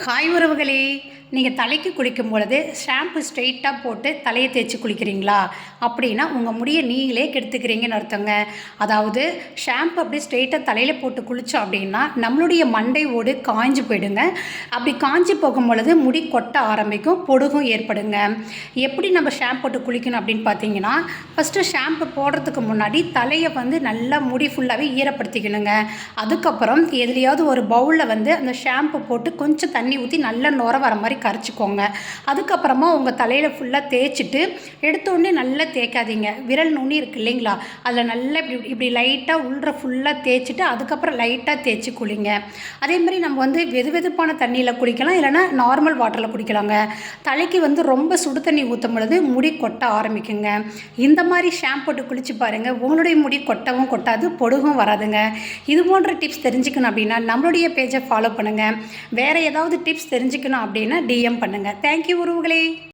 Hi உறவுகளே, நீங்கள் தலைக்கு குளிக்கும் பொழுது ஷாம்பு ஸ்ட்ரெயிட்டாக போட்டு தலையை தேய்ச்சி குளிக்கிறீங்களா? அப்படின்னா உங்கள் முடியை நீங்களே கெடுத்துக்கிறீங்கன்னு அர்த்தங்க. அதாவது ஷாம்பு அப்படி ஸ்ட்ரெயிட்டாக தலையில் போட்டு குளித்தோம் அப்படின்னா நம்மளுடைய மண்டை ஓடு காய்ஞ்சி போயிடுங்க. அப்படி காய்ஞ்சி போகும் பொழுது முடி கொட்ட ஆரம்பிக்கும், பொடுகும் ஏற்படுங்க. எப்படி நம்ம ஷாம்பு போட்டு குளிக்கணும் அப்படின்னு பார்த்தீங்கன்னா, ஃபஸ்ட்டு ஷாம்பு போடுறதுக்கு முன்னாடி தலையை நல்லா முடி ஃபுல்லாகவே ஈரப்படுத்திக்கணுங்க. அதுக்கப்புறம் எதுலையாவது ஒரு பவுலில் அந்த ஷாம்பு போட்டு கொஞ்சம் தண்ணி ஊற்றி நல்லா நுர வர மாதிரி கரைச்சிக்கோங்க. அதுக்கப்புறமா உங்கள் தலையில் ஃபுல்லாக தேய்ச்சிட்டு எடுத்தோடனே நல்லா தேய்க்காதீங்க. விரல் நுனி இருக்குது இல்லைங்களா, அதில் நல்லா இப்படி இப்படி லைட்டாக உள்ற ஃபுல்லாக தேய்ச்சிட்டு அதுக்கப்புறம் லைட்டாக தேய்ச்சி குளிங்க. அதே மாதிரி நம்ம வெது வெதுப்பான தண்ணியில் குளிக்கலாம், இல்லைனா நார்மல் வாட்டரில் குடிக்கலாங்க. தலைக்கு ரொம்ப சுடு தண்ணி ஊற்றும் பொழுது முடி கொட்ட ஆரம்பிக்குங்க. இந்த மாதிரி ஷாம்பு போட்டு குளிச்சு பாருங்கள், உங்களுடைய முடி கொட்டவும் கொட்டாது, பொடுகும் வராதுங்க. இது போன்ற டிப்ஸ் தெரிஞ்சுக்கணும் அப்படின்னா நம்மளுடைய பேஜை ஃபாலோ பண்ணுங்கள். வேறு ஏதாவது டிப்ஸ் தெரிஞ்சுக்கணும் அப்படின்னா டிஎம் பண்ணுங்கள். தேங்க்யூ உறவுகளே.